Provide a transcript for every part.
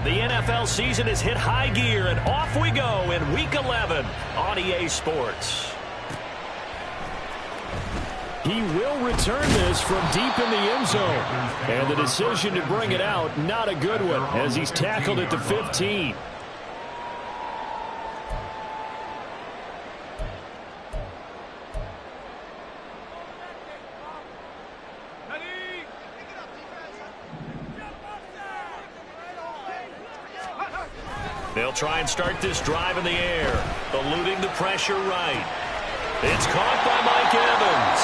The NFL season has hit high gear, and off we go in Week 11 on EA Sports. He will return this from deep in the end zone. And the decision to bring it out, not a good one, as he's tackled at the 15. They'll try and start this drive in the air, eluding the pressure right. It's caught by Mike Evans.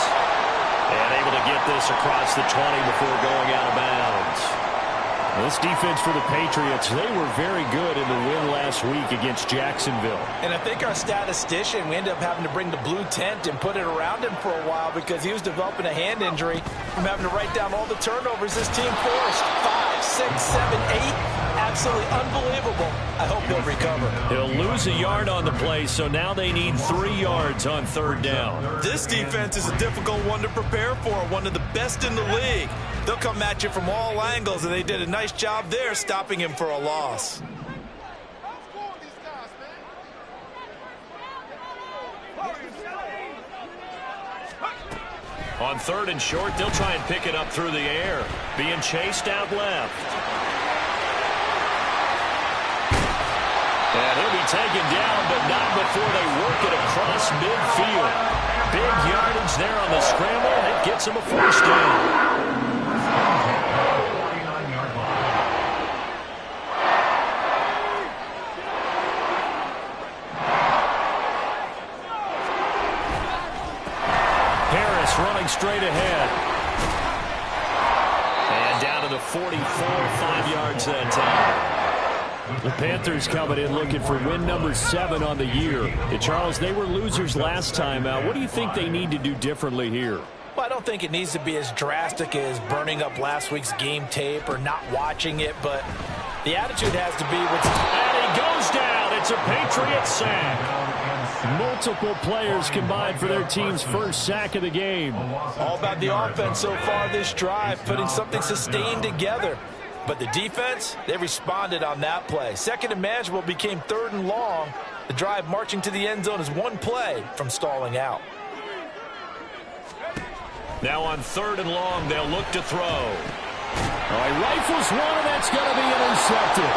And able to get this across the 20 before going out of bounds. This defense for the Patriots, they were very good in the win last week against Jacksonville. And I think our statistician, we ended up having to bring the blue tent and put it around him for a while because he was developing a hand injury from having to write down all the turnovers this team forced. 5, 6, 7, 8. Absolutely unbelievable. I hope he'll recover. He'll lose a yard on the play, so now they need 3 yards on third down. This defense is a difficult one to prepare for, one of the best in the league. They'll come at you from all angles, and they did a nice job there stopping him for a loss. On third and short, they'll try and pick it up through the air. Being chased out left. And he'll be taken down, but not before they work it across midfield. Big yardage there on the scramble. It gets him a first down. Harris running straight ahead. And down to the 44, 5 yards that time. The Panthers coming in looking for win number 7 on the year. And Charles, they were losers last time out. What do you think they need to do differently here? Well, I don't think it needs to be as drastic as burning up last week's game tape or not watching it, but the attitude has to be with... And he goes down. It's a Patriot sack. Multiple players combined for their team's first sack of the game. All about the offense so far this drive, putting something sustained together. But the defense, they responded on that play. Second and manageable became third and long. The drive marching to the end zone is one play from stalling out. Now on third and long, they'll look to throw. He rifles one, and that's going to be intercepted.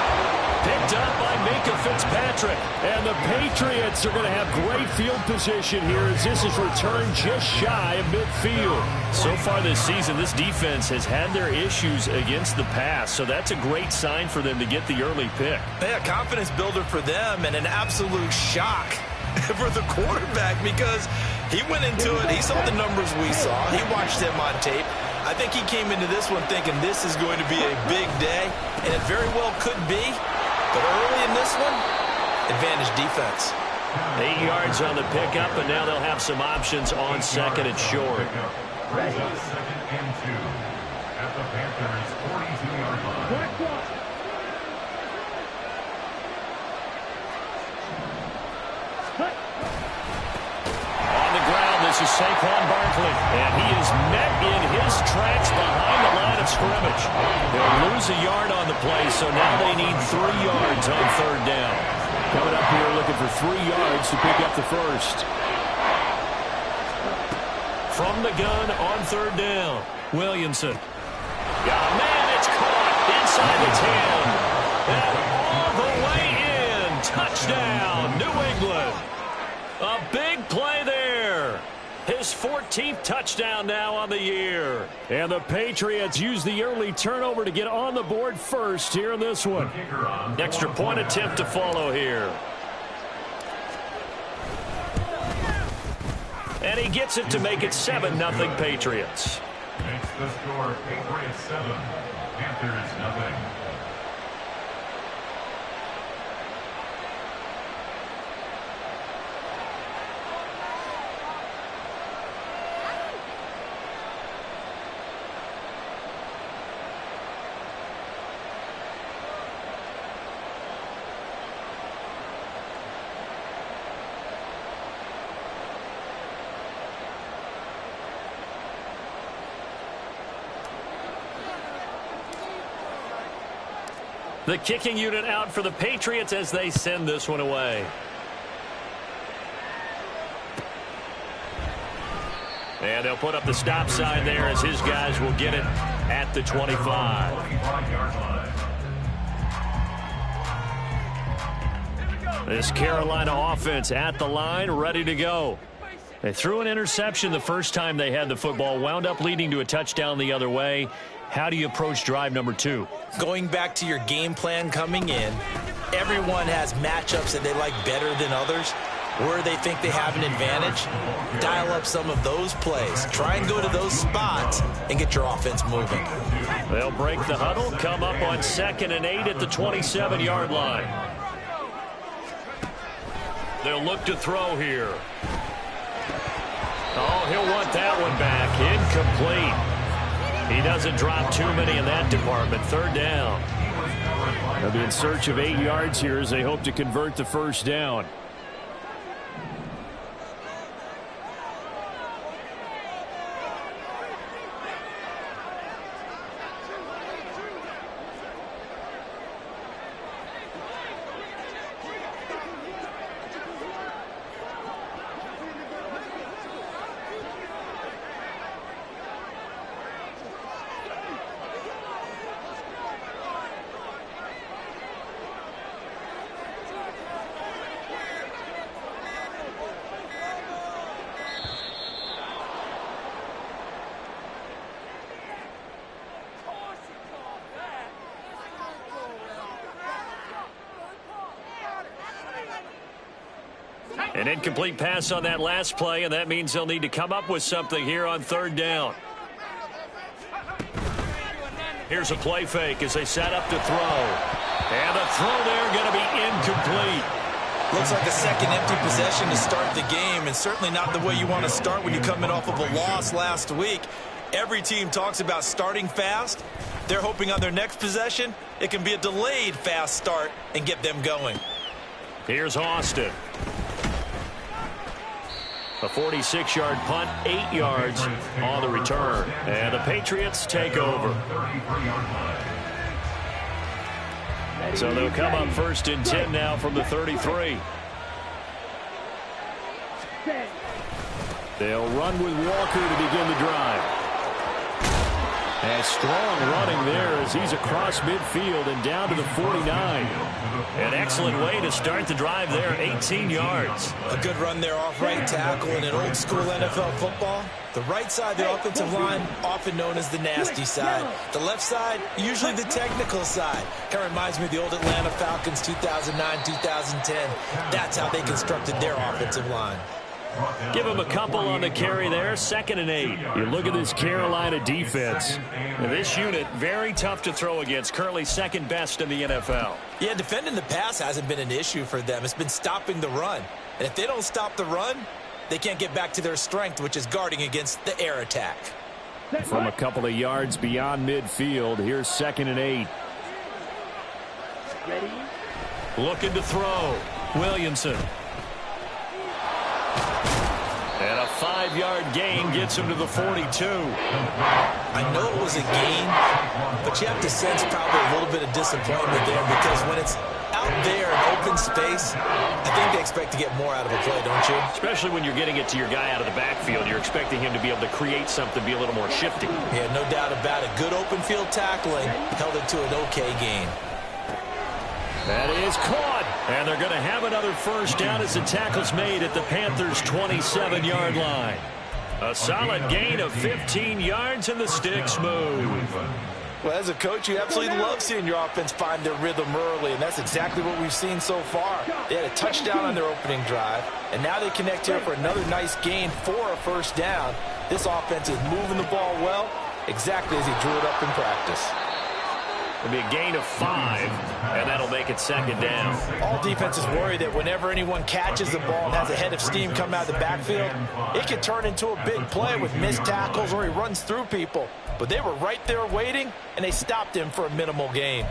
Picked up by Minka Fitzpatrick. And the Patriots are going to have great field position here as this is returned just shy of midfield. So far this season, this defense has had their issues against the pass, so that's a great sign for them to get the early pick. Yeah, confidence builder for them and an absolute shock for the quarterback because he went into it, he saw the numbers we saw, he watched them on tape. I think he came into this one thinking this is going to be a big day, and it very well could be. But early in this one, advantage defense. 8 yards on the pickup, and now they'll have some options on second and short. Second and 2 at the Panthers' 42-yard line. On the ground, this is Saquon Barkley, and he is met in his tracks behind the line of scrimmage. They'll lose a yard on the play, so now they need 3 yards on third down. Coming up here looking for 3 yards to pick up the first. From the gun on third down, Williamson. Got a man, it's caught inside the 10. And all the way in. Touchdown, New England. A big play there. His 14th touchdown now on the year. And the Patriots use the early turnover to get on the board first here in this one. Extra point attempt to follow here. And he gets it to make it 7-0 Patriots. Makes the score Patriots 7, Panthers 0. The kicking unit out for the Patriots as they send this one away. And they'll put up the stop sign there as his guys will get it at the 25. This Carolina offense at the line, ready to go. They threw an interception the first time they had the football, wound up leading to a touchdown the other way. How do you approach drive number 2? Going back to your game plan coming in, everyone has matchups that they like better than others. Where they think they have an advantage, dial up some of those plays. Try and go to those spots and get your offense moving. They'll break the huddle, come up on 2nd and 8 at the 27-yard line. They'll look to throw here. Oh, he'll want that one back. Incomplete. He doesn't drop too many in that department. 3rd down. They'll be in search of 8 yards here as they hope to convert the first down. An incomplete pass on that last play, and that means they'll need to come up with something here on 3rd down. Here's a play fake as they set up to throw. And the throw there going to be incomplete. Looks like a second empty possession to start the game, and certainly not the way you want to start when you're coming off of a loss last week. Every team talks about starting fast. They're hoping on their next possession, it can be a delayed fast start and get them going. Here's Austin. A 46-yard punt, 8 yards on the return. And the Patriots take over. So they'll come up 1st and 10 now from the 33. They'll run with Walker to begin the drive. And strong running there as he's across midfield and down to the 49. An excellent way to start the drive there, 18 yards. A good run there off right tackle in an old school NFL football. The right side of the offensive line, often known as the nasty side. The left side, usually the technical side. Kind of reminds me of the old Atlanta Falcons 2009-2010. That's how they constructed their offensive line. Give him a couple on the carry there, 2nd and 8. You look at this Carolina defense. And this unit, very tough to throw against, currently 2nd best in the NFL. Yeah, defending the pass hasn't been an issue for them. It's been stopping the run. And if they don't stop the run, they can't get back to their strength, which is guarding against the air attack. From a couple of yards beyond midfield, here's 2nd and 8. Ready? Looking to throw. Williamson. And a 5-yard gain gets him to the 42. I know it was a gain, but you have to sense probably a little bit of disappointment there because when it's out there in open space, I think they expect to get more out of a play, don't you? Especially when you're getting it to your guy out of the backfield. You're expecting him to be able to create something, be a little more shifty. Yeah, no doubt about it. Good open field tackling held it to an okay gain. That is caught. And they're going to have another first down as the tackle's made at the Panthers' 27-yard line. A solid gain of 15 yards and the sticks move. Well, as a coach, you absolutely love seeing your offense find their rhythm early, and that's exactly what we've seen so far. They had a touchdown on their opening drive, and now they connect here for another nice gain for a first down. This offense is moving the ball well, exactly as he drew it up in practice. It'll be a gain of 5, and that'll make it 2nd down. All defenses worry that whenever anyone catches the ball and has a head of steam come out of the backfield, it can turn into a big play with missed tackles or he runs through people. But they were right there waiting, and they stopped him for a minimal gain.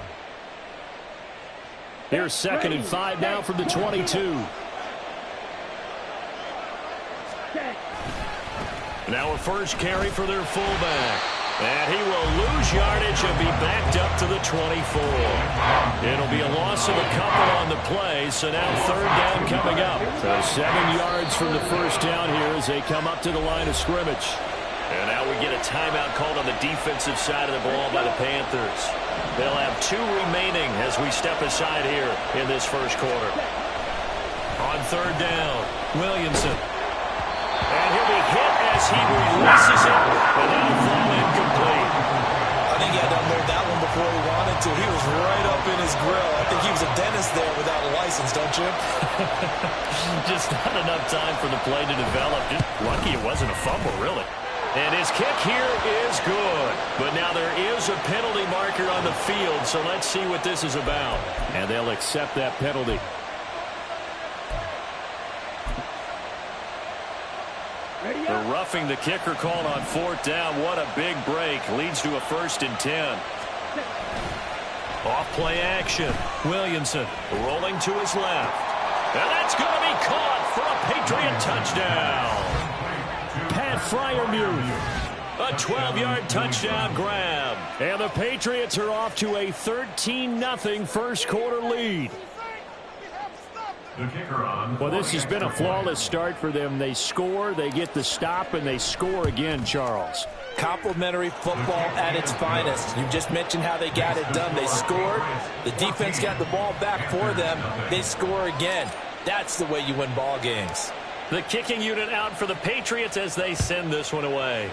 Here's 2nd and 5 now from the 22. Now a first carry for their fullback. And he will lose yardage and be backed up to the 24. It'll be a loss of a couple on the play, so now third down coming up. So 7 yards from the first down here as they come up to the line of scrimmage. And now we get a timeout called on the defensive side of the ball by the Panthers. They'll have 2 remaining as we step aside here in this first quarter. On third down, Williamson. And he'll be hit as he releases it, and that'll fall incomplete. I think he had to unload that one before he wanted to. He was right up in his grill. I think he was a dentist there without a license, don't you? Just not enough time for the play to develop. Just lucky it wasn't a fumble, really. And his kick here is good. But now there is a penalty marker on the field, so let's see what this is about. And they'll accept that penalty. The roughing the kicker called on fourth down. What a big break. Leads to a 1st and 10. Off play action. Williamson rolling to his left. And that's going to be caught for a Patriot touchdown. Pat Freiermuth. A 12-yard touchdown grab. And the Patriots are off to a 13-0 first quarter lead. Well, this has been a flawless start for them. They score, they get the stop, and they score again, Charles. Complimentary football at its finest. You just mentioned how they got it done. They scored. The defense got the ball back for them. They score again. That's the way you win ball games. The kicking unit out for the Patriots as they send this one away.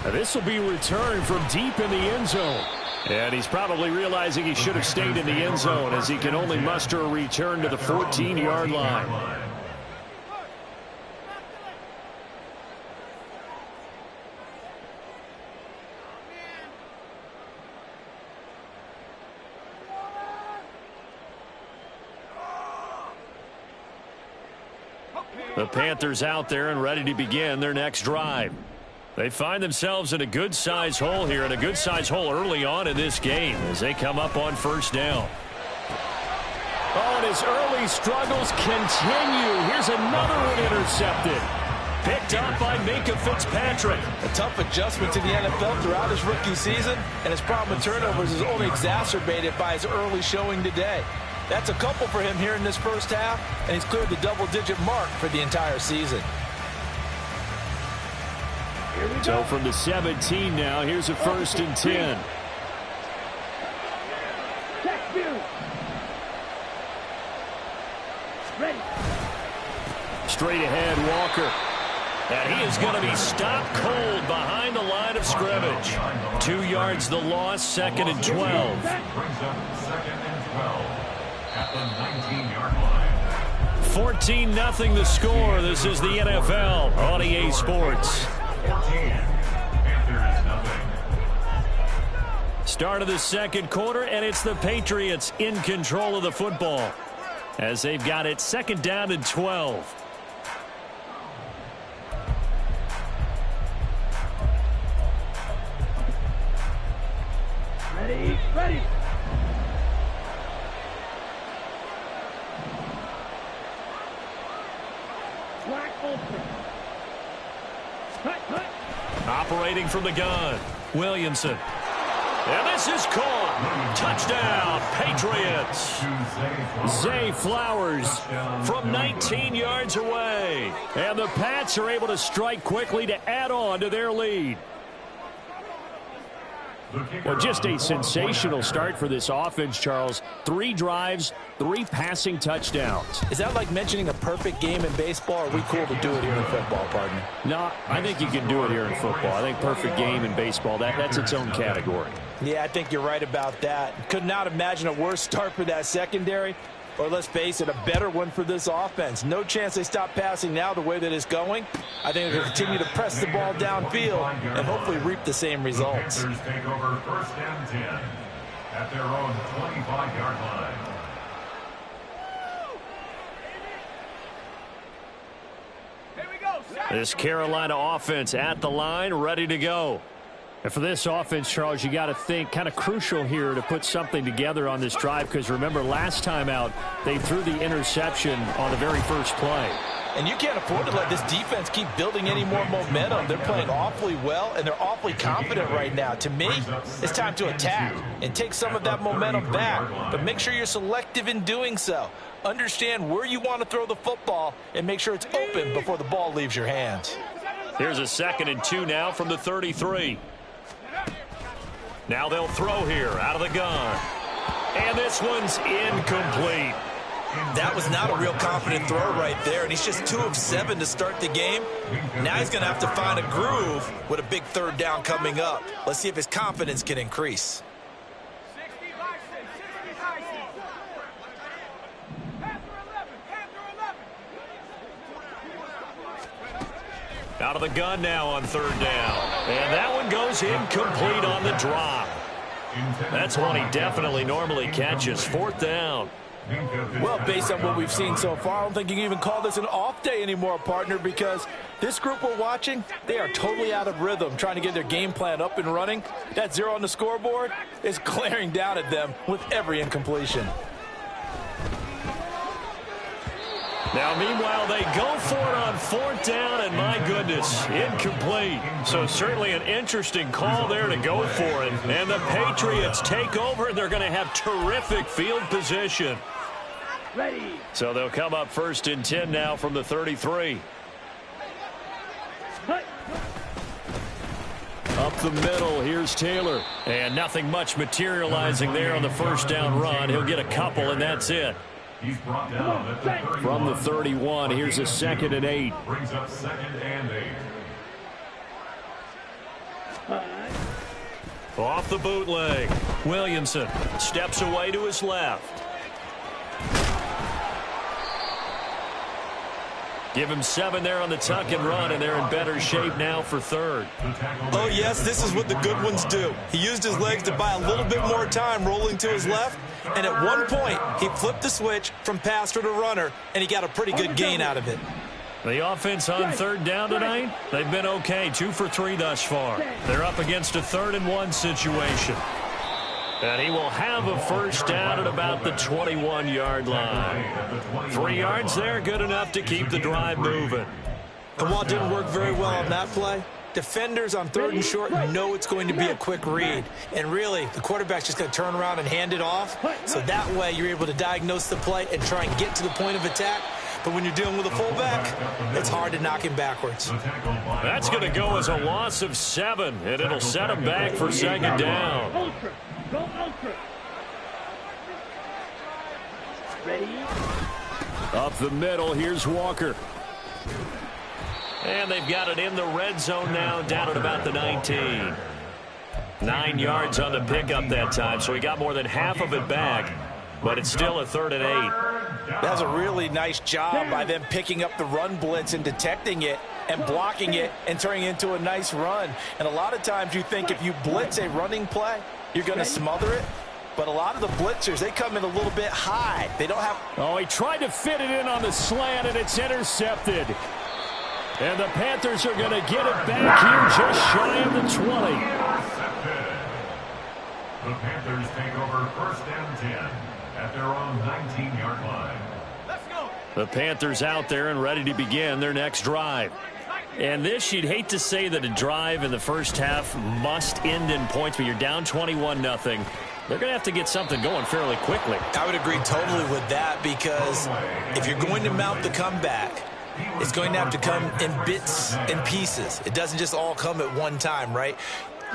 Now, this will be returned from deep in the end zone. And he's probably realizing he should have stayed in the end zone as he can only muster a return to the 14-yard line. The Panthers out there and ready to begin their next drive. They find themselves in a good-sized hole here, and a good-sized hole early on in this game as they come up on first down. Oh, and his early struggles continue. Here's another one intercepted. Picked up by Minkah Fitzpatrick. A tough adjustment to the NFL throughout his rookie season, and his problem with turnovers is only exacerbated by his early showing today. That's a couple for him here in this first half, and he's cleared the double-digit mark for the entire season. So from the 17 now, here's a 1st and 10. Straight ahead, Walker. And he is going to be stopped cold behind the line of scrimmage. 2 yards the loss, 2nd and 12. Brings up 2nd and 12 at the 19-yard line. 14-0 the score. This is the NFL on EA Sports. 14. Panthers nothing. Start of the second quarter, and it's the Patriots in control of the football as they've got it 2nd down and 12. Ready. Black open. Cut. Operating from the gun, Williamson. And this is caught. Touchdown, Patriots. Zay Flowers from 19 yards away. And the Pats are able to strike quickly to add on to their lead. Well, just a sensational start for this offense, Charles. 3 drives, 3 passing touchdowns. Is that like mentioning a perfect game in baseball, or are we cool to do it here in football, partner? No, I think you can do it here in football. I think perfect game in baseball, that's its own category. Yeah, I think you're right about that. Could not imagine a worse start for that secondary, or let's face it, a better one for this offense. No chance they stop passing now the way that it's going. I think they'll continue to press the ball downfield and hopefully reap the same results. Panthers take over 1st and 10 at their own 25-yard line. This Carolina offense at the line, ready to go. And for this offense, Charles, you got to think kind of crucial here to put something together on this drive, because remember last time out, they threw the interception on the very first play. And you can't afford to let this defense keep building any more momentum. They're playing awfully well, and they're awfully confident right now. To me, it's time to attack and take some of that momentum back. But make sure you're selective in doing so. Understand where you want to throw the football and make sure it's open before the ball leaves your hands. Here's a 2nd and 2 now from the 33. Now they'll throw here out of the gun. And this one's incomplete. That was not a real confident throw right there, and he's just 2 of 7 to start the game. Now he's going to have to find a groove with a big 3rd down coming up. Let's see if his confidence can increase. Out of the gun now on 3rd down. And that one goes incomplete on the drop. That's one he definitely normally catches. 4th down. Well, based on what we've seen so far, I don't think you can even call this an off day anymore, partner, because this group we're watching, they are totally out of rhythm, trying to get their game plan up and running. That 0 on the scoreboard is glaring down at them with every incompletion. Now, meanwhile, they go for it on 4th down, and my goodness, incomplete. So certainly an interesting call there to go for it. And the Patriots take over, and they're going to have terrific field position. Ready. So they'll come up 1st and 10 now from the 33. Cut. Up the middle, here's Taylor. And nothing much materializing there on the 1st down run. He'll get a couple, and that's it. He's brought down at the 31. From the 31, here's a 2nd and 8. Brings up 2nd and 8. Off the bootleg. Williamson steps away to his left. Give him 7 there on the tuck and run, and they're in better shape now for 3rd. Oh, yes, this is what the good ones do. He used his legs to buy a little bit more time rolling to his left, and at one point, he flipped the switch from passer to runner, and he got a pretty good gain out of it. The offense on 3rd down tonight, they've been okay, 2 for 3 thus far. They're up against a 3rd and 1 situation. And he will have a 1st down at about the 21-yard line. 3 yards there, good enough to keep the drive moving. And while it didn't work very well on that play, defenders on 3rd and short know it's going to be a quick read. And really, the quarterback's just going to turn around and hand it off. So that way, you're able to diagnose the play and try and get to the point of attack. But when you're dealing with a fullback, it's hard to knock him backwards. That's going to go as a loss of 7, and it'll set him back for 2nd down. Ultra. Go ultra. Ready. Up the middle, here's Walker. And they've got it in the red zone now, down at about the 19. 9 yards on the pickup that time, so he got more than half of it back. But it's still a 3rd and 8. That was a really nice job by them picking up the run blitz and detecting it and blocking it and turning it into a nice run. And a lot of times you think if you blitz a running play, you're going to smother it. But a lot of the blitzers, they come in a little bit high. They don't have... Oh, he tried to fit it in on the slant, and it's intercepted. And the Panthers are going to get it back here just shy of the 20. The Panthers take over 1st and 10 at their own 19-yard line. Let's go. The Panthers out there and ready to begin their next drive. And this, you'd hate to say that a drive in the first half must end in points, but you're down 21-0. They're going to have to get something going fairly quickly. I would agree totally with that, because if you're going to mount the comeback, it's going to have to come in bits and pieces. It doesn't just all come at one time, right?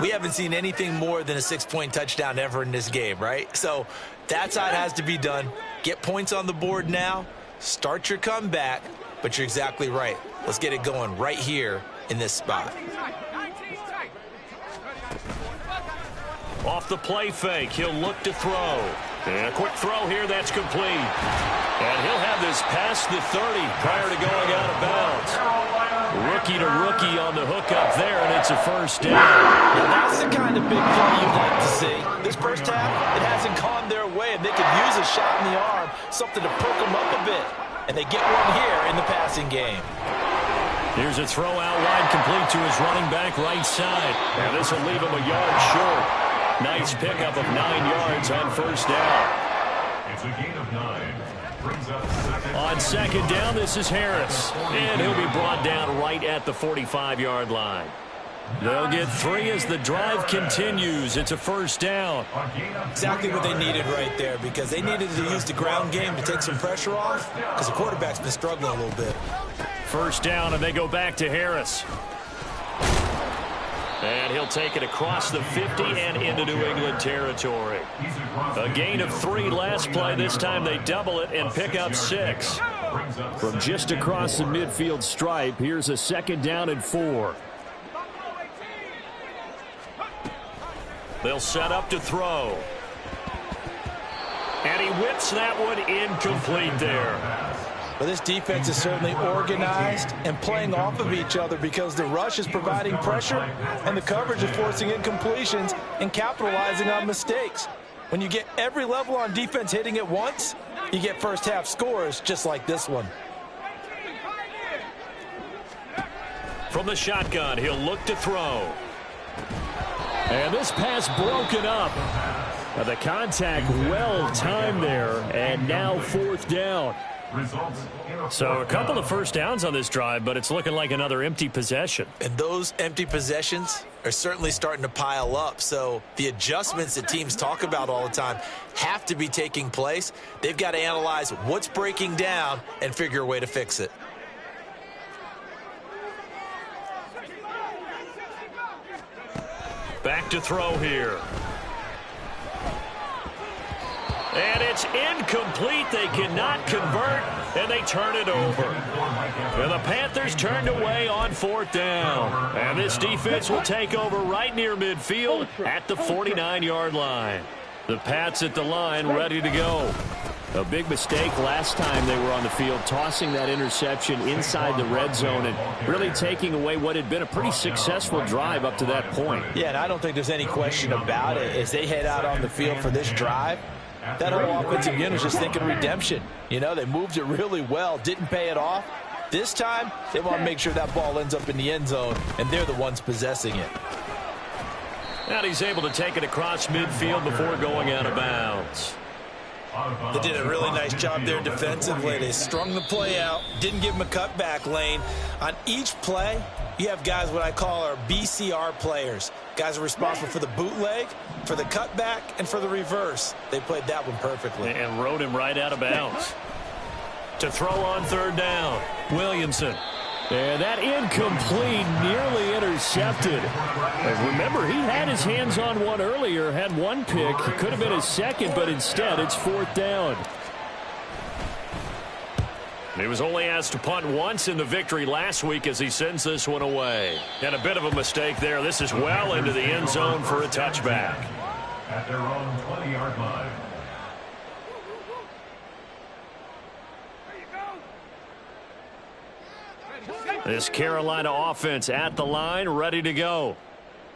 We haven't seen anything more than a 6-point touchdown ever in this game, right? So that's how it has to be done. Get points on the board now. Start your comeback, but you're exactly right. Let's get it going right here in this spot. Off the play fake, he'll look to throw. And a quick throw here, that's complete. And he'll have this past the 30 prior to going out of bounds. Rookie to rookie on the hookup there, and it's a 1st down. Now that's the kind of big play you'd like to see. This first half, it hasn't gone their way, and they could use a shot in the arm, something to perk them up a bit. And they get one here in the passing game. Here's a throw out wide, complete to his running back right side. And this will leave him a yard short. Nice pickup of 9 yards on 1st down. It's a gain of 9. On second down, this is Harris. And he'll be brought down right at the 45-yard line. They'll get 3 as the drive continues. It's a first down. Exactly what they needed right there, because they needed to use the ground game to take some pressure off, because the quarterback's been struggling a little bit. First down, and they go back to Harris. And he'll take it across the 50 and into New England territory. A gain of 3 last play. This time they double it and pick up 6. From just across the midfield stripe, here's a second down and 4. They'll set up to throw. And he whips that one incomplete there. But this defense is certainly organized and playing off of each other, because the rush is providing pressure and the coverage is forcing incompletions and capitalizing on mistakes. When you get every level on defense hitting at once, you get first half scores just like this one. From the shotgun, he'll look to throw. And this pass broken up. The contact well timed there, and now 4th down. So a couple of first downs on this drive, but it's looking like another empty possession. And those empty possessions are certainly starting to pile up. So the adjustments that teams talk about all the time have to be taking place. They've got to analyze what's breaking down and figure a way to fix it. Back to throw here. And it's incomplete. They cannot convert, and they turn it over. And the Panthers turned away on 4th down. And this defense will take over right near midfield at the 49-yard line. The Pats at the line ready to go. A big mistake last time they were on the field, tossing that interception inside the red zone and really taking away what had been a pretty successful drive up to that point. Yeah, and I don't think there's any question about it. As they head out on the field for this drive, that whole offensive unit is just thinking redemption. You know, they moved it really well, didn't pay it off. This time, they want to make sure that ball ends up in the end zone, and they're the ones possessing it. And he's able to take it across midfield before going out of bounds. They did a really nice job there defensively. They strung the play out, didn't give him a cutback lane. On each play, you have guys what I call our BCR players. Guys are responsible for the bootleg, for the cutback, and for the reverse. They played that one perfectly. And rode him right out of bounds. To throw on 3rd down, Williamson. And that incomplete, nearly intercepted. And remember, he had his hands on one earlier, had one pick. It could have been his second, but instead it's 4th down. He was only asked to punt once in the victory last week as he sends this one away. And a bit of a mistake there. This is well into the end zone for a touchback. At their own 20-yard line. This Carolina offense at the line, ready to go.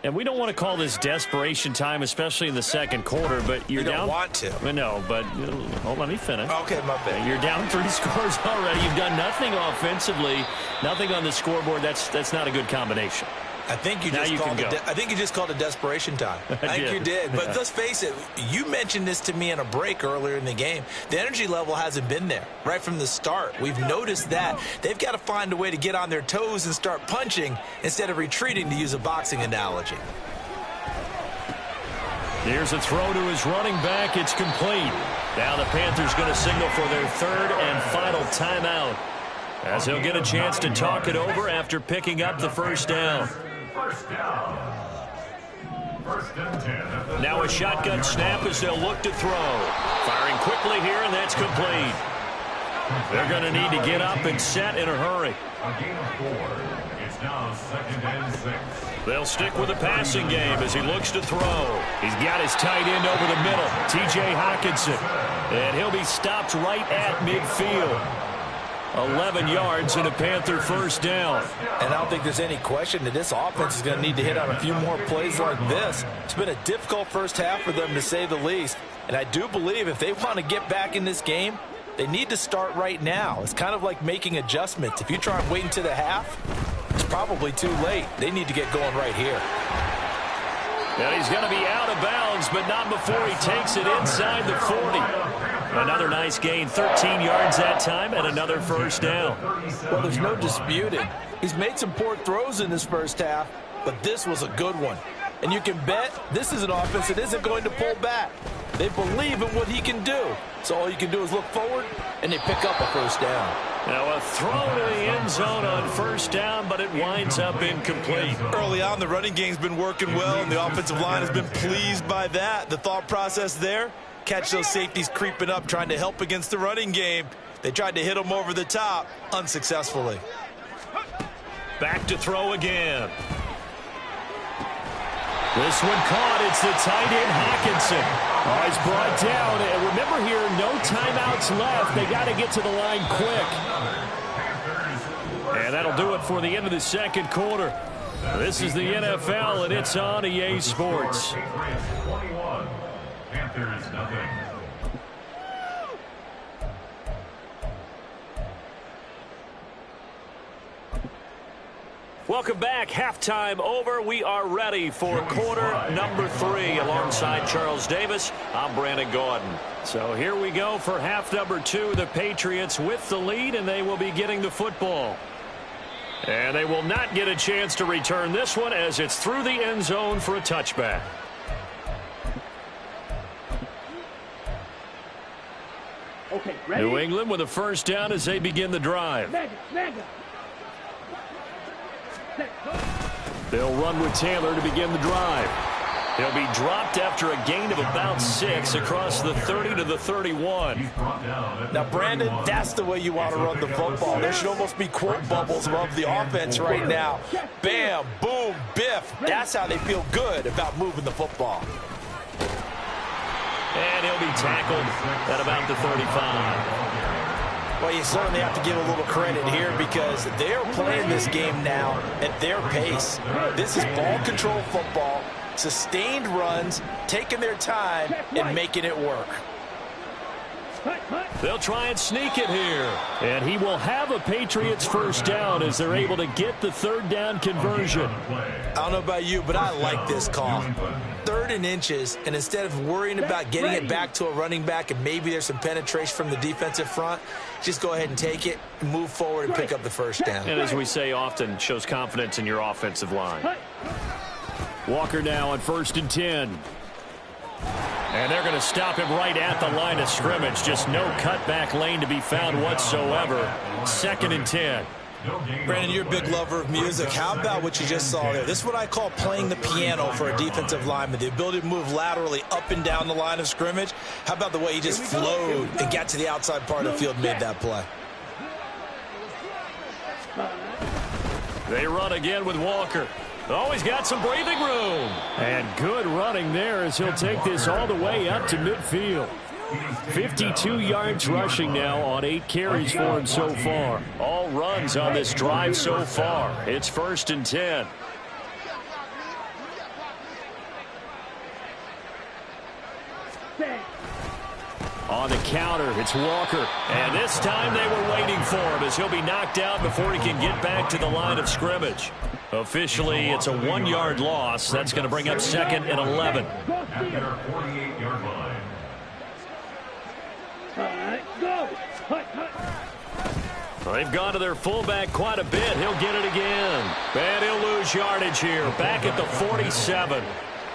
And we don't want to call this desperation time, especially in the second quarter, but you're down. You don't want to. No, but hold on, let me finish. Okay, my bad. You're down 3 scores already. You've done nothing offensively, nothing on the scoreboard. That's not a good combination. I think you just called it desperation time. I think you did. But let's face it, you mentioned this to me in a break earlier in the game. The energy level hasn't been there right from the start. We've noticed that. They've got to find a way to get on their toes and start punching instead of retreating, to use a boxing analogy. Here's a throw to his running back. It's complete. Now the Panthers going to signal for their 3rd and final timeout, as he'll get a chance to talk it over after picking up the first down. First down. 1st and 10. Now a shotgun snap as they'll look to throw. Firing quickly here, and that's complete. They're going to need to get up and set in a hurry. A gain of 4. It's now 2nd and 6. They'll stick with the passing game as he looks to throw. He's got his tight end over the middle, T.J. Hockenson. And he'll be stopped right at midfield. 11 yards and a Panther first down. And I don't think there's any question that this offense is going to need to hit on a few more plays like this. It's been a difficult first half for them, to say the least. And I do believe if they want to get back in this game, they need to start right now. It's kind of like making adjustments. If you try and wait until the half, it's probably too late. They need to get going right here. And he's going to be out of bounds, but not before he takes it inside the 40. Another nice gain, 13 yards that time, and another first down. Well, there's no disputing. He's made some poor throws in this first half, but this was a good one. And you can bet this is an offense that isn't going to pull back. They believe in what he can do. So all you can do is look forward, and they pick up a first down. Now a throw to the end zone on first down, but it winds up incomplete. Early on, the running game's been working well, and the offensive line has been pleased by that. The thought process there, catch those safeties creeping up, trying to help against the running game. They tried to hit them over the top, unsuccessfully. Back to throw again. This one caught. It's the tight end, Hawkinson. Oh, he's brought down. And remember here, no timeouts left. They got to get to the line quick. And that'll do it for the end of the second quarter. This is the NFL, and it's on EA Sports. Panthers nothing. Welcome back. Halftime over. We are ready for quarter number 3. Alongside Charles Davis, I'm Brandon Gaudin. So here we go for half number 2. The Patriots with the lead, and they will be getting the football. And they will not get a chance to return this one as it's through the end zone for a touchback. Okay, ready? New England with a first down as they begin the drive. Mega. They'll run with Taylor to begin the drive. He'll be dropped after a gain of about 6 across the 30 to the 31. Now, Brandon, that's the way you want to run the football. There should almost be quote bubbles above the offense right now. Bam, boom, biff. That's how they feel good about moving the football. And he'll be tackled at about the 35. Well, you certainly have to give a little credit here because they're playing this game now at their pace. This is ball control football, sustained runs, taking their time and making it work. They'll try and sneak it here. And he will have a Patriots first down as they're able to get the third down conversion. I don't know about you, but I like this call. 3rd and inches, and instead of worrying about getting it back to a running back and maybe there's some penetration from the defensive front, just go ahead and take it, move forward, and pick up the first down. And as we say often, shows confidence in your offensive line. Walker now on 1st and 10. And they're going to stop him right at the line of scrimmage. Just no cutback lane to be found whatsoever. 2nd and 10. Brandon, you're a big lover of music. How about what you just saw there? This is what I call playing the piano for a defensive lineman. The ability to move laterally up and down the line of scrimmage. How about the way he just flowed and got to the outside part of the field and made that play? They run again with Walker. Oh, he's got some breathing room. And good running there as he'll take this all the way up to midfield. 52 yards rushing now on 8 carries for him so far. All runs on this drive so far. It's 1st and 10. On the counter, it's Walker. And this time they were waiting for him as he'll be knocked out before he can get back to the line of scrimmage. Officially, it's a 1-yard loss. That's going to bring up 2nd and 11. At their 48-yard line. They've gone to their fullback quite a bit. He'll get it again. And he'll lose yardage here. Back at the 47.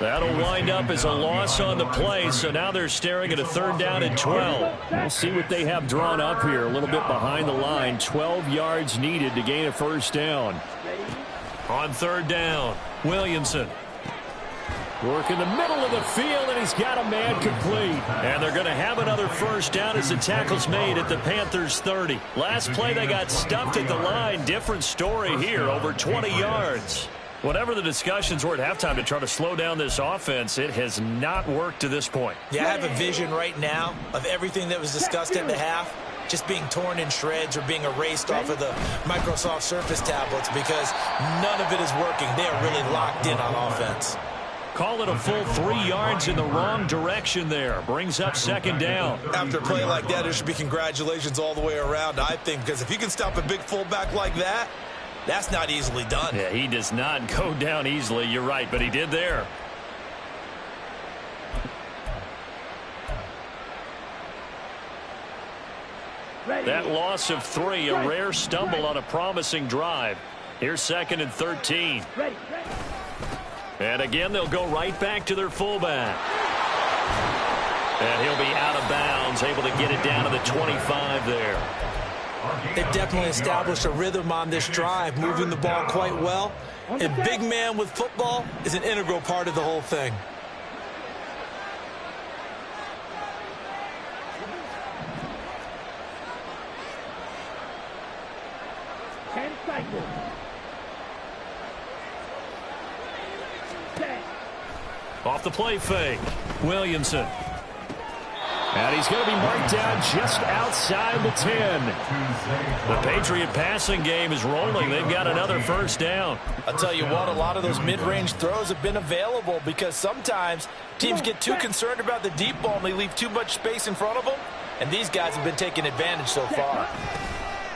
That'll wind up as a loss on the play, so now they're staring at a 3rd down and 12. We'll see what they have drawn up here. A little bit behind the line. 12 yards needed to gain a first down. On 3rd down, Williamson. Work in the middle of the field, and he's got a man complete. And they're going to have another first down as the tackle's made at the Panthers' 30. Last play, they got stuffed at the line. Different story here, over 20 yards. Whatever the discussions were at halftime to try to slow down this offense, it has not worked to this point. Yeah, I have a vision right now of everything that was discussed at the half just being torn in shreds or being erased off of the Microsoft Surface tablets because none of it is working. They are really locked in on offense. Call it a full 3 yards in the wrong direction there. Brings up 2nd down. After a play like that, there should be congratulations all the way around, I think, because if you can stop a big fullback like that, that's not easily done. Yeah, he does not go down easily. You're right, but he did there. That loss of 3, a rare stumble on a promising drive. Here's 2nd and 13. And again, they'll go right back to their fullback. And he'll be out of bounds, able to get it down to the 25 there. They've definitely established a rhythm on this drive, moving the ball quite well. And big man with football is an integral part of the whole thing. Off the play fake, Williamson. And he's going to be marked down just outside the 10. The Patriot passing game is rolling. They've got another first down. I'll tell you what, a lot of those mid-range throws have been available because sometimes teams get too concerned about the deep ball and they leave too much space in front of them. And these guys have been taking advantage so far.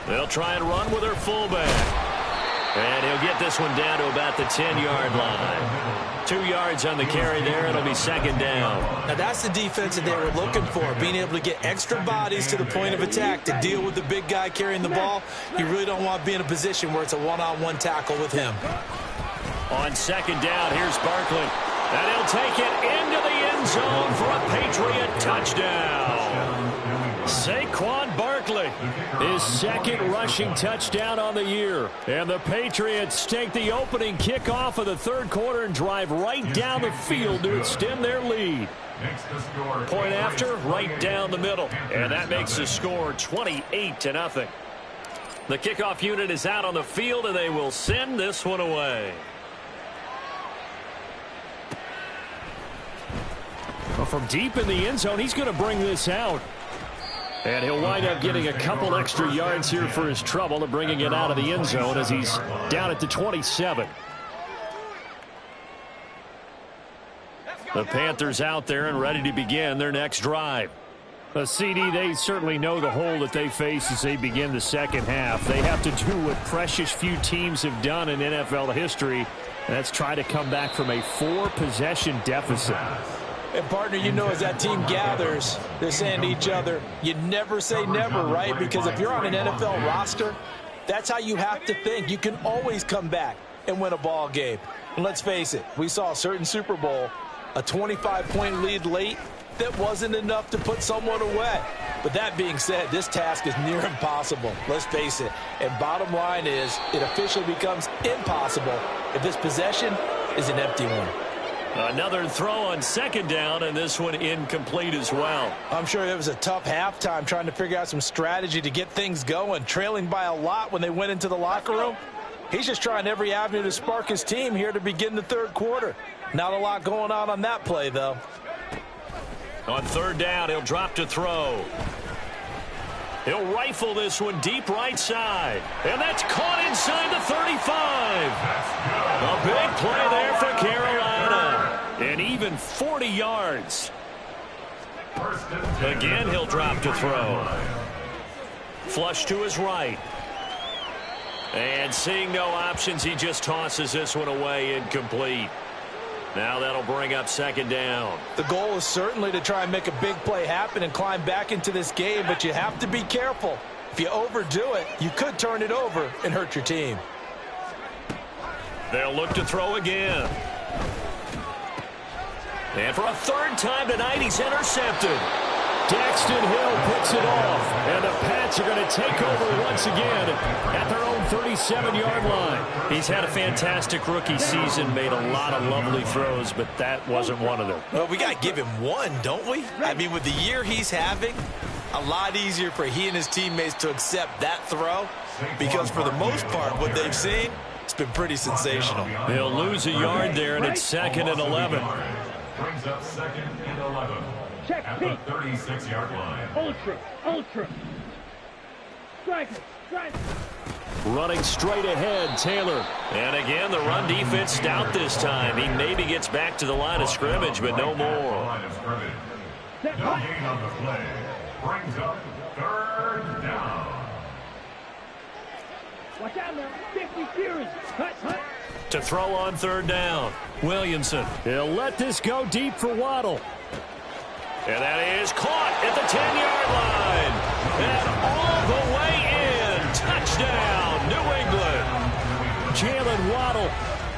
They'll try and run with their fullback. And he'll get this one down to about the 10-yard line. 2 yards on the carry there. It'll be 2nd down. Now that's the defense that they were looking for, being able to get extra bodies to the point of attack to deal with the big guy carrying the ball. You really don't want to be in a position where it's a one-on-one tackle with him. On 2nd down, here's Barkley. And he'll take it into the end zone for a Patriot touchdown. Saquon Barkley, his 2nd rushing touchdown on the year. And the Patriots take the opening kickoff of the 3rd quarter and drive right down the field to extend their lead. Point after, right down the middle. And that makes the score 28-0. The kickoff unit is out on the field, and they will send this one away. Well, from deep in the end zone, he's going to bring this out. And he'll wind up getting a couple extra yards here for his trouble and bringing it out of the end zone as he's down at the 27. The Panthers out there and ready to begin their next drive. A CD, they certainly know the hole that they face as they begin the second half. They have to do what precious few teams have done in NFL history. That's try to come back from a 4-possession deficit. And, partner, you know, as that team gathers, they're saying to each other, you never say never, right? Because if you're on an NFL roster, that's how you have to think. You can always come back and win a ball game. And let's face it, we saw a certain Super Bowl, a 25-point lead late, that wasn't enough to put someone away. But that being said, this task is near impossible. Let's face it. And bottom line is, it officially becomes impossible if this possession is an empty one. Another throw on 2nd down, and this one incomplete as well. I'm sure it was a tough halftime trying to figure out some strategy to get things going, trailing by a lot when they went into the locker room. He's just trying every avenue to spark his team here to begin the 3rd quarter. Not a lot going on that play, though. On 3rd down, he'll drop to throw. He'll rifle this one deep right side. And that's caught inside the 35. A big play there for Carolina. And even 40 yards. Again, he'll drop to throw. Flush to his right. And seeing no options, he just tosses this one away incomplete. Now that'll bring up 2nd down. The goal is certainly to try and make a big play happen and climb back into this game, but you have to be careful. If you overdo it, you could turn it over and hurt your team. They'll look to throw again. And for a 3rd time tonight, he's intercepted. Daxton Hill picks it off, and the Pats are going to take over once again at their own 37-yard line. He's had a fantastic rookie season, made a lot of lovely throws, but that wasn't one of them. Well, we got to give him one, don't we? I mean, with the year he's having, a lot easier for he and his teammates to accept that throw because for the most part, what they've seen, it's been pretty sensational. They'll lose a yard there, and it's 2nd and 11. Brings up 2nd and 11. Check, at the 36-yard line. Ultra. Strike. Running straight ahead, Taylor. And again, the run defense stout this time. He maybe gets back to the line of scrimmage, but no more. No gain on the play. Brings up 3rd down. Watch out now. 50 series. Hut. To throw on 3rd down, Williamson. He'll let this go deep for Waddle. And that is caught at the 10-yard line. And all Touchdown, New England. Jalen Waddle,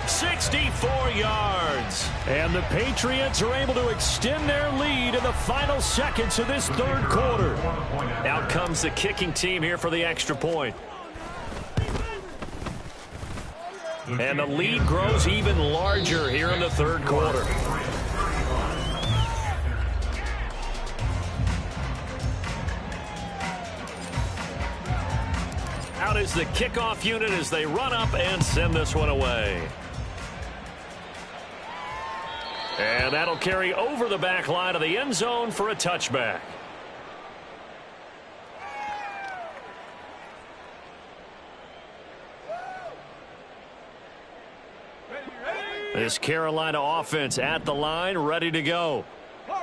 64 yards. And the Patriots are able to extend their lead in the final seconds of this third quarter. Out comes the kicking team here for the extra point. And the lead grows even larger here in the third quarter. Out is the kickoff unit as they run up and send this one away. And that'll carry over the back line of the end zone for a touchback. This Carolina offense at the line, ready to go.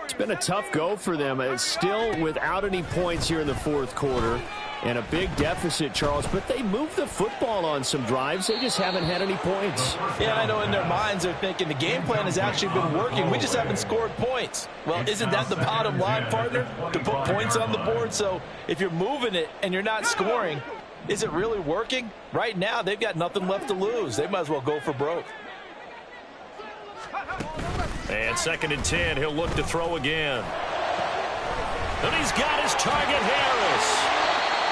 It's been a tough go for them. It's still without any points here in the fourth quarter. And a big deficit, Charles, but they moved the football on some drives. They just haven't had any points. Yeah, I know in their minds they're thinking the game plan has actually been working. We just haven't scored points. Well, isn't that the bottom line, partner? To put points on the board? So if you're moving it and you're not scoring, is it really working? Right now, they've got nothing left to lose. They might as well go for broke. And 2nd and 10, he'll look to throw again. And he's got his target, Harris.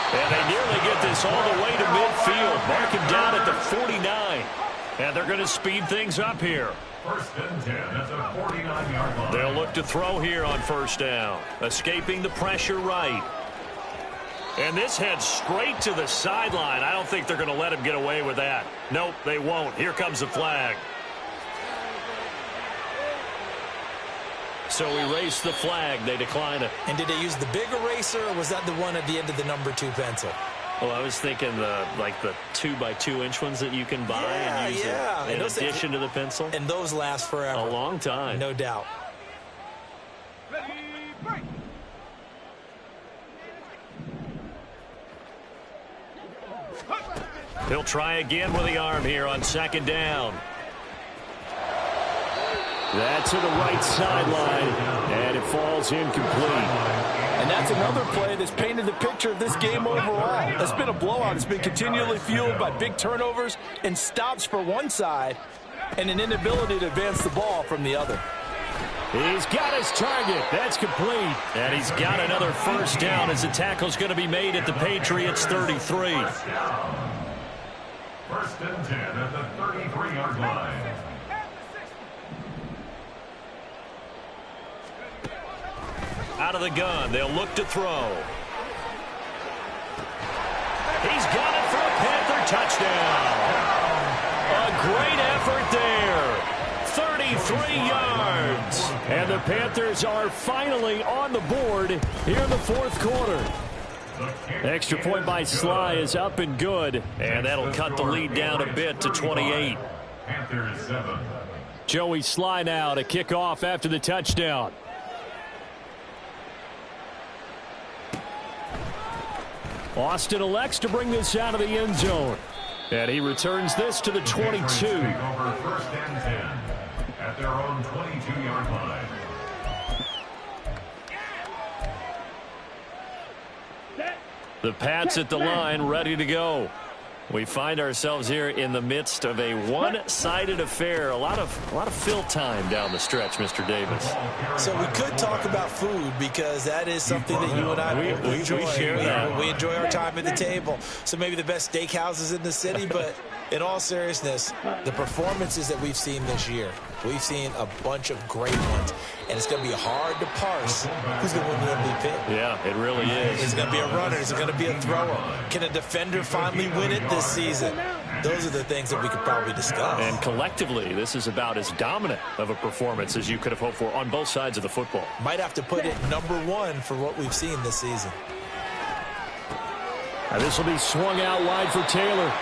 And they nearly get this all the way to midfield. Mark him down at the 49. And they're going to speed things up here. 1st and 10 at the 49-yard line. They'll look to throw here on 1st down. Escaping the pressure right. And this heads straight to the sideline. I don't think they're going to let him get away with that. Nope, they won't. Here comes the flag. So erase the flag. They decline it. And did they use the big eraser, or was that the one at the end of the number 2 pencil? Well, I was thinking the 2x2-inch ones that you can buy and use in addition to the pencil. And those last forever. A long time. No doubt. He'll try again with the arm here on 2nd down. That's to the right sideline, and it falls incomplete. And that's another play that's painted the picture of this game overall. It's been a blowout. It's been continually fueled by big turnovers and stops for one side and an inability to advance the ball from the other. He's got his target. That's complete. And he's got another 1st down as the tackle's going to be made at the Patriots 33. 1st and 10 at the 33-yard line. Out of the gun, they'll look to throw. He's got it for a Panther touchdown. A great effort there. 33 yards. And the Panthers are finally on the board here in the fourth quarter. Extra point by Sly is up and good. And that'll cut the lead down a bit to 28. Panthers 7. Joey Sly now to kick off after the touchdown. Austin elects to bring this out of the end zone. And he returns this to the 22. Over 1st and 10 at their own 22-yard line. The Pats at the line, ready to go. We find ourselves here in the midst of a one-sided affair. A lot of fill time down the stretch, Mr. Davis. So we could talk about food because that is something that you and I enjoy. We share that. We enjoy our time at the table. So maybe the best steakhouses in the city, but in all seriousness, the performances that we've seen this year, we've seen a bunch of great ones. And it's going to be hard to parse who's going to win the MVP. Yeah, it really is. Is it going to be a runner? Is it going to be a thrower? Can a defender finally win it this season? Those are the things that we could probably discuss. And collectively, this is about as dominant of a performance as you could have hoped for on both sides of the football. Might have to put it number 1 for what we've seen this season. Now this will be swung out wide for Taylor.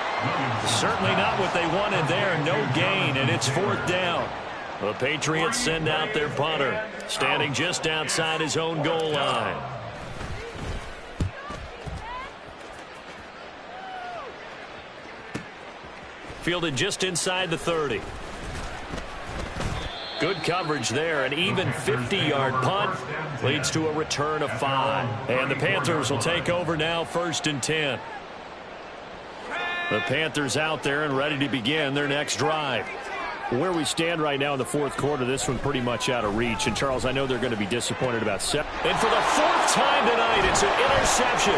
Certainly not what they wanted there. No gain, and it's 4th down. The Patriots send out their punter, standing just outside his own goal line. Fielded just inside the 30. Good coverage there. An even 50-yard punt leads to a return of 5. And the Panthers will take over now, 1st and 10. The Panthers out there and ready to begin their next drive. Where we stand right now in the fourth quarter, this one pretty much out of reach. And, Charles, I know they're going to be disappointed about set. And for the fourth time tonight, it's an interception.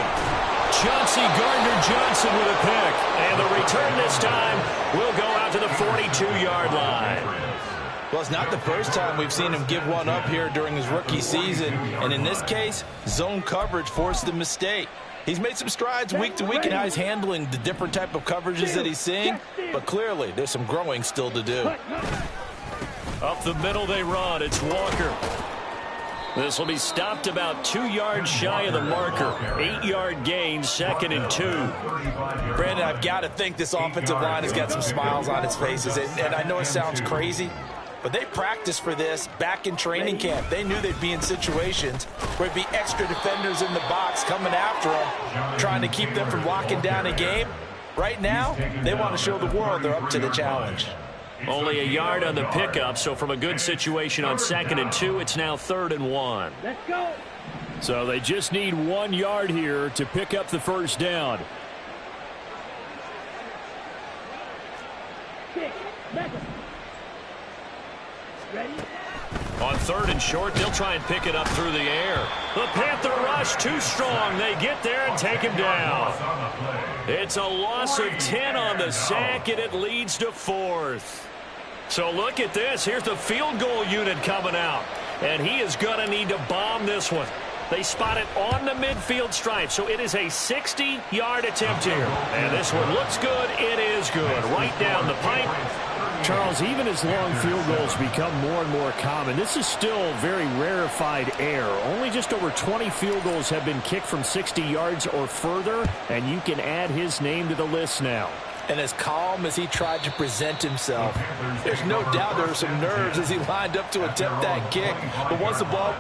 Chauncey Gardner-Johnson with a pick. And the return this time will go out to the 42-yard line. Well, it's not the first time we've seen him give one up here during his rookie season. And in this case, zone coverage forced the mistake. He's made some strides week to week in how he's handling the different type of coverages that he's seeing. But clearly, there's some growing still to do. Up the middle they run. It's Walker. This will be stopped about 2 yards shy of the marker. 8-yard gain, 2nd and 2. Brandon, I've got to think this offensive line has got some smiles on its faces. And I know it sounds crazy, but they practiced for this back in training camp. They knew they'd be in situations where there'd be extra defenders in the box coming after them, trying to keep them from locking down a game. Right now, they want to show the world they're up to the challenge. Only a yard on the pickup, so from a good situation on 2nd and 2, it's now 3rd and 1. Let's go. So they just need 1 yard here to pick up the first down. 6, Beckham. Ready? On 3rd and short, they'll try and pick it up through the air. The Panther rush too strong. They get there and take him down. It's a loss of 10 on the sack, and it leads to 4th. So look at this. Here's the field goal unit coming out, and he is going to need to bomb this one. They spot it on the midfield stripe, so it is a 60-yard attempt here. And this one looks good. It is good. Right down the pipe. Charles, even as long field goals become more and more common, this is still very rarefied air. Only just over 20 field goals have been kicked from 60 yards or further, and you can add his name to the list now. And as calm as he tried to present himself, there's no doubt there were some nerves as he lined up to attempt that kick. But once the ball...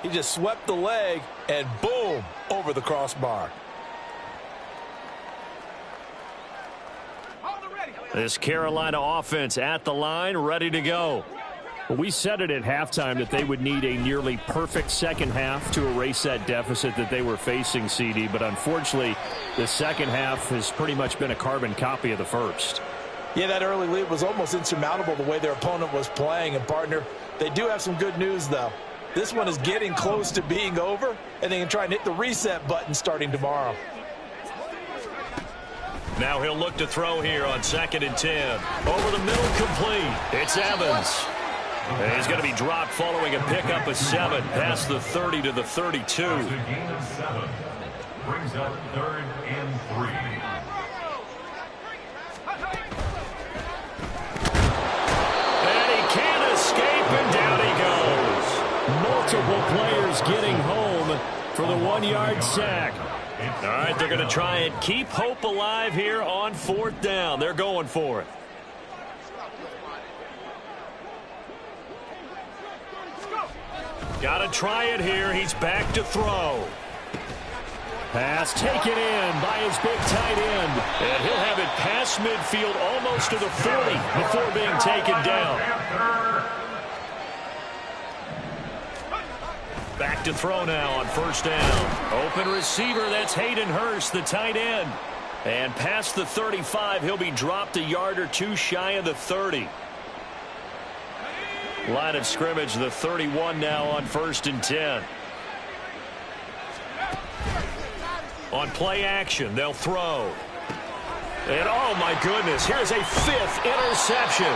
He just swept the leg, and boom, over the crossbar. This Carolina offense at the line, ready to go. We said it at halftime that they would need a nearly perfect second half to erase that deficit that they were facing, CD. But unfortunately, the second half has pretty much been a carbon copy of the first. Yeah, that early lead was almost insurmountable the way their opponent was playing. And, partner, they do have some good news, though. This one is getting close to being over, and they can try and hit the reset button starting tomorrow. Now he'll look to throw here on 2nd and 10. Over the middle, complete. It's Evans. And he's going to be dropped following a pickup of 7 past the 30 to the 32. Gain of 7 brings up 3rd and 3. And he can't escape, and down he goes. Multiple players getting home for the 1-yard sack. All right, they're going to try and keep hope alive here on 4th down. They're going for it. Got to try it here. He's back to throw. Pass taken in by his big tight end. And he'll have it past midfield almost to the 40 before being taken down. Back to throw now on 1st down. Open receiver, that's Hayden Hurst, the tight end. And past the 35, he'll be dropped a yard or 2 shy of the 30. Line of scrimmage, the 31 now on 1st and 10. On play action, they'll throw. And oh my goodness, here's a 5th interception.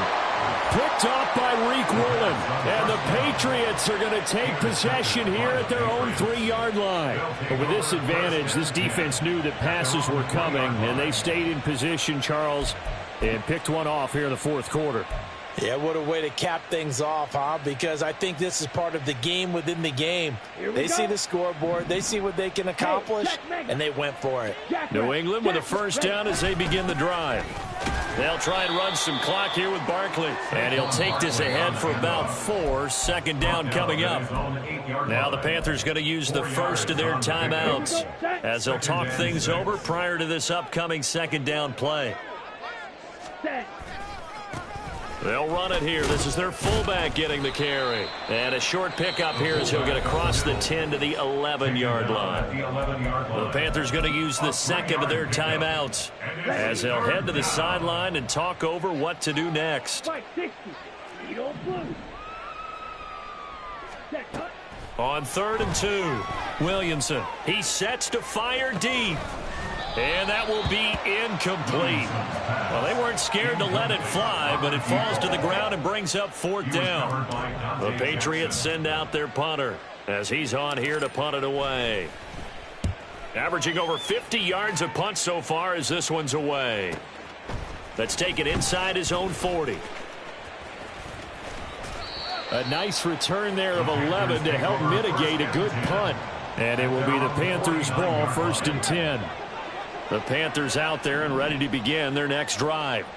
Picked off by Reek Woolen. And the Patriots are going to take possession here at their own 3-yard line. But with this advantage, this defense knew that passes were coming, and they stayed in position, Charles, and picked one off here in the 4th quarter. Yeah, what a way to cap things off, huh? Because I think this is part of the game within the game. They see the scoreboard, they see what they can accomplish, and they went for it. New England with a 1st down as they begin the drive. They'll try and run some clock here with Barkley. And he'll take this ahead for about 4. 2nd down coming up. Now the Panthers going to use the first of their timeouts as they'll talk things over prior to this upcoming 2nd down play. They'll run it here. This is their fullback getting the carry. And a short pickup here as he'll get across the 10 to the 11-yard line. The Panthers going to use the 2nd of their timeouts as they'll head to the sideline and talk over what to do next. On 3rd and 2, Williamson. He sets to fire deep. And that will be incomplete. Well, they weren't scared to let it fly, but it falls to the ground and brings up 4th down. The Patriots send out their punter as he's on here to punt it away. Averaging over 50 yards a punt so far as this one's away. Let's take it inside his own 40. A nice return there of 11 to help mitigate a good punt. And it will be the Panthers' ball, 1st and 10. The Panthers out there and ready to begin their next drive.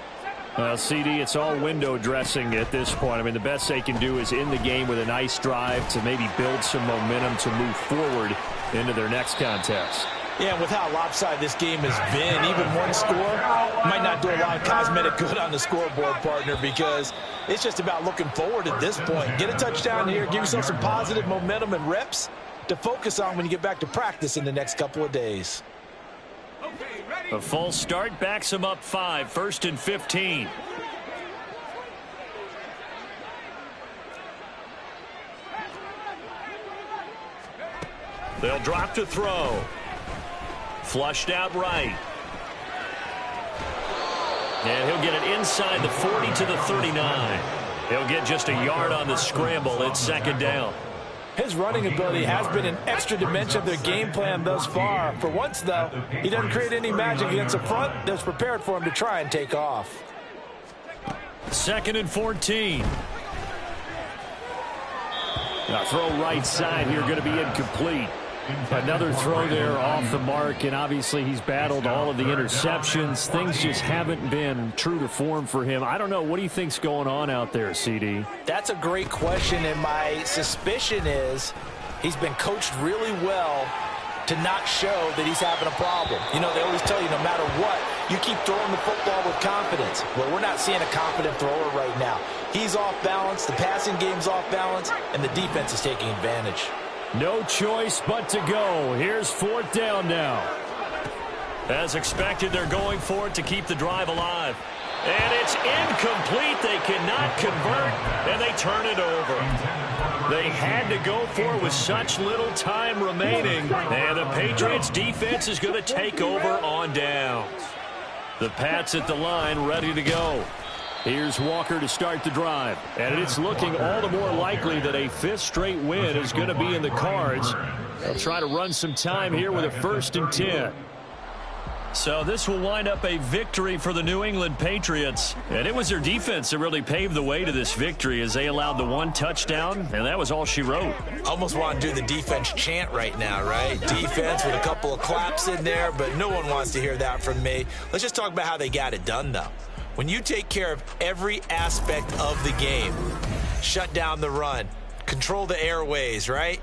Well, CD, it's all window dressing at this point. I mean, the best they can do is end the game with a nice drive to maybe build some momentum to move forward into their next contest. Yeah, and with how lopsided this game has been, even one score might not do a lot of cosmetic good on the scoreboard, partner, because it's just about looking forward at this point. Get a touchdown here, give yourself some positive momentum and reps to focus on when you get back to practice in the next couple of days. A false start backs him up 5, 1st and 15. They'll drop to throw. Flushed out right. And he'll get it inside the 40 to the 39. He'll get just a yard on the scramble. It's 2nd down. His running ability has been an extra dimension of their game plan thus far. For once, though, he doesn't create any magic against the front that's prepared for him to try and take off. 2nd and 14. Now throw right side here, going to be incomplete. Another throw there off the mark, and obviously he's battled all of the interceptions. Things just haven't been true to form for him. I don't know. What do you think's going on out there, CD? That's a great question, and my suspicion is He's been coached really well to not show that he's having a problem. You know, they always tell you no matter what, you keep throwing the football with confidence. Well, we're not seeing a confident thrower right now. He's off balance, the passing game's off balance, and the defense is taking advantage. No choice but to go. Here's 4th down now. As expected, they're going for it to keep the drive alive. And it's incomplete. They cannot convert, and they turn it over. They had to go for it with such little time remaining. And the Patriots defense is going to take over on downs. The Pats at the line ready to go. Here's Walker to start the drive. And it's looking all the more likely that a 5th straight win is going to be in the cards. They'll try to run some time here with a 1st and 10. So this will wind up a victory for the New England Patriots. And it was their defense that really paved the way to this victory as they allowed the 1 touchdown, and that was all she wrote. Almost want to do the defense chant right now, right? Defense with a couple of claps in there, but no one wants to hear that from me. Let's just talk about how they got it done, though. When you take care of every aspect of the game, shut down the run, control the airways, right?